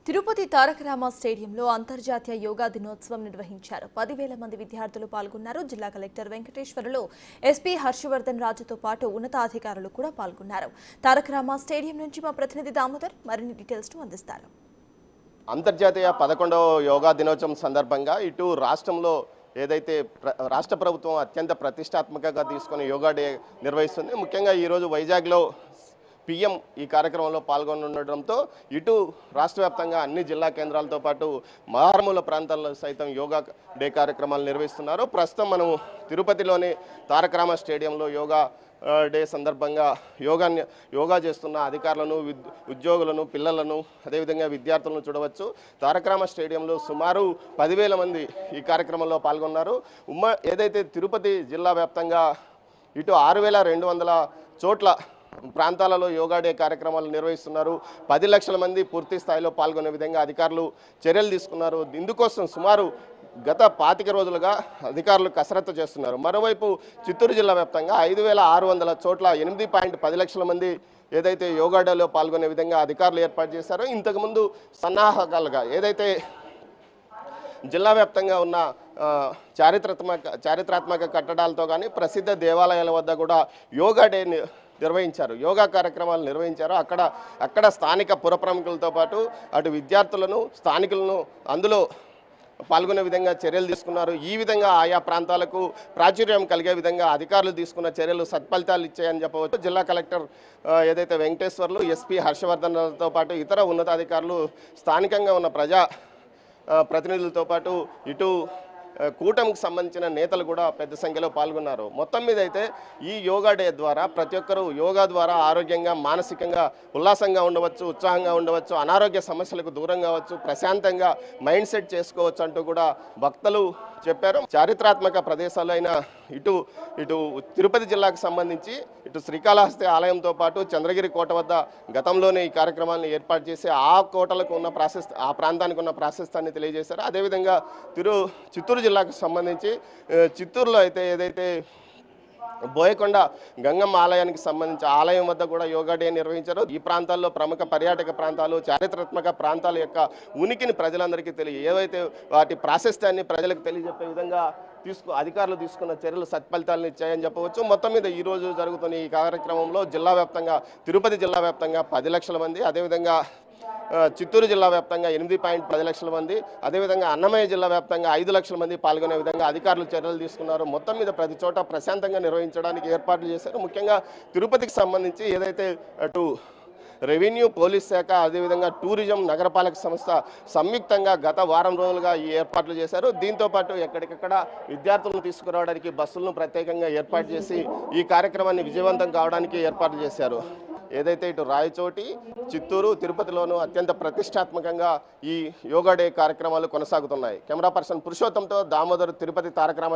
తిరుపతి తారక రామ స్టేడియంలో అంతర్జాతీయ యోగా దినోత్సవం నిర్వహించారు. 10,000 మంది విద్యార్థులు పాల్గొన్నారు. జిల్లా కలెక్టర్ వెంకటేశ్వర్లు, ఎస్పీ హర్షవర్ధన్ రాజుతో పాటు ఉన్నతాధికారులు కూడా పాల్గొన్నారు. తారక రామ స్టేడియం నుంచి మా ప్రతినిధి దామోదర్ మరిన్ని డీటెయిల్స్ అందిస్తారు. అంతర్జాతీయ 11వ యోగా దినోత్సవం సందర్భంగా ఇటు రాష్ట్రంలో ఏదైతే రాష్ట్ర ప్రభుత్వం అత్యంత ప్రతిష్టాత్మకంగా తీసుకుని యోగా డే నిర్వహిస్తుంది. ముఖ్యంగా ఈరోజు వైజాగ్లో పీఎం ఈ కార్యక్రమంలో పాల్గొనడంతో ఇటు రాష్ట్ర వ్యాప్తంగా అన్ని జిల్లా కేంద్రాలతో పాటు మారుమూల ప్రాంతాల్లో సైతం యోగా డే కార్యక్రమాలు నిర్వహిస్తున్నారు. ప్రస్తుతం మనం తిరుపతిలోని తారక రామ స్టేడియంలో యోగా డే సందర్భంగా యోగా చేస్తున్న అధికారులను, ఉద్యోగులను, పిల్లలను, అదేవిధంగా విద్యార్థులను చూడవచ్చు. తారక రామ స్టేడియంలో సుమారు 10,000 మంది ఈ కార్యక్రమంలో పాల్గొన్నారు. ఏదైతే తిరుపతి జిల్లా వ్యాప్తంగా ఇటు 6,200 చోట్ల ప్రాంతాలలో యోగా డే కార్యక్రమాలు నిర్వహిస్తున్నారు. 10 లక్షల మంది పూర్తి స్థాయిలో పాల్గొనే విధంగా అధికారులు చర్యలు తీసుకున్నారు. ఇందుకోసం సుమారు గత 25 రోజులుగా అధికారులు కసరత్తు చేస్తున్నారు. మరోవైపు చిత్తూరు జిల్లా వ్యాప్తంగా 5,600 చోట్ల 8.10 లక్షల మంది ఏదైతే యోగా డేలో పాల్గొనే విధంగా అధికారులు ఏర్పాటు చేశారో, ఇంతకుముందు సన్నాహకాలుగా ఏదైతే జిల్లా వ్యాప్తంగా ఉన్న చారిత్రాత్మక కట్టడాలతో కానీ ప్రసిద్ధ దేవాలయాల వద్ద కూడా యోగా డే నిర్వహించారు, యోగా కార్యక్రమాలు నిర్వహించారు. అక్కడ స్థానిక పుర ప్రముఖులతో పాటు అటు విద్యార్థులను, స్థానికులను అందులో పాల్గొనే విధంగా చర్యలు తీసుకున్నారు. ఈ విధంగా ఆయా ప్రాంతాలకు ప్రాచుర్యం కలిగే విధంగా అధికారులు తీసుకున్న చర్యలు సత్ఫలితాలు ఇచ్చాయని చెప్పవచ్చు. జిల్లా కలెక్టర్ ఏదైతే వెంకటేశ్వర్లు, ఎస్పీ హర్షవర్ధన్తో పాటు ఇతర ఉన్నతాధికారులు, స్థానికంగా ఉన్న ప్రజా ప్రతినిధులతో పాటు ఇటు కూటమికి సంబంధించిన నేతలు కూడా పెద్ద సంఖ్యలో పాల్గొన్నారు. మొత్తం మీద అయితే ఈ యోగా డే ద్వారా ప్రతి ఒక్కరూ యోగా ద్వారా ఆరోగ్యంగా, మానసికంగా ఉల్లాసంగా ఉండవచ్చు, ఉత్సాహంగా ఉండవచ్చు, అనారోగ్య సమస్యలకు దూరం కావచ్చు, ప్రశాంతంగా మైండ్ సెట్ చేసుకోవచ్చు అంటూ కూడా భక్తులు చెప్పారు. చారిత్రాత్మక ప్రదేశాలైన ఇటు తిరుపతి జిల్లాకు సంబంధించి ఇటు శ్రీకాళహస్తి ఆలయంతో పాటు చంద్రగిరి కోట వద్ద గతంలోనే ఈ కార్యక్రమాలను ఏర్పాటు చేసి ఆ కోటలకు ఉన్న ఆ ప్రాంతానికి ఉన్న ప్రాశస్త్యాన్ని తెలియజేశారు. అదేవిధంగా చిత్తూరు జిల్లాకు సంబంధించి చిత్తూరులో ఏదైతే బోయకొండ గంగమ్మ ఆలయానికి సంబంధించి ఆలయం వద్ద కూడా యోగా డే నిర్వహించారు. ఈ ప్రాంతాల్లో ప్రముఖ పర్యాటక ప్రాంతాలు, చారిత్రాత్మక ప్రాంతాల యొక్క ఉనికిని ప్రజలందరికీ ఏవైతే వాటి ప్రాశస్త్యాన్ని ప్రజలకు తెలియజెప్పే విధంగా అధికారులు తీసుకున్న చర్యలు సత్ఫలితాలను ఇచ్చాయని చెప్పవచ్చు. మొత్తం మీద ఈరోజు జరుగుతున్న ఈ కార్యక్రమంలో తిరుపతి జిల్లా వ్యాప్తంగా 10 లక్షల మంది, అదేవిధంగా చిత్తూరు జిల్లా వ్యాప్తంగా 8.10 లక్షల మంది, అదేవిధంగా అన్నమయ్య జిల్లా వ్యాప్తంగా 5 లక్షల మంది పాల్గొనే విధంగా అధికారులు చర్యలు తీసుకున్నారు. మొత్తం మీద ప్రతి చోట ప్రశాంతంగా నిర్వహించడానికి ఏర్పాట్లు చేశారు. ముఖ్యంగా తిరుపతికి సంబంధించి ఏదైతే అటు రెవెన్యూ, పోలీస్ శాఖ, అదేవిధంగా టూరిజం, నగరపాలక సంస్థ సంయుక్తంగా గత వారం రోజులుగా ఈ ఏర్పాట్లు చేశారు. దీంతోపాటు ఎక్కడికక్కడ విద్యార్థులను తీసుకురావడానికి బస్సులను ప్రత్యేకంగా ఏర్పాటు చేసి ఈ కార్యక్రమాన్ని విజయవంతం కావడానికి ఏర్పాట్లు చేశారు. ఏదైతే ఇటు రాయచోటి, చిత్తూరు, తిరుపతిలోనూ అత్యంత ప్రతిష్టాత్మకంగా ఈ యోగా డే కార్యక్రమాలు కొనసాగుతున్నాయి. Camera person పురుషోత్తంతో Damodar, Tirupati Taraka Rama.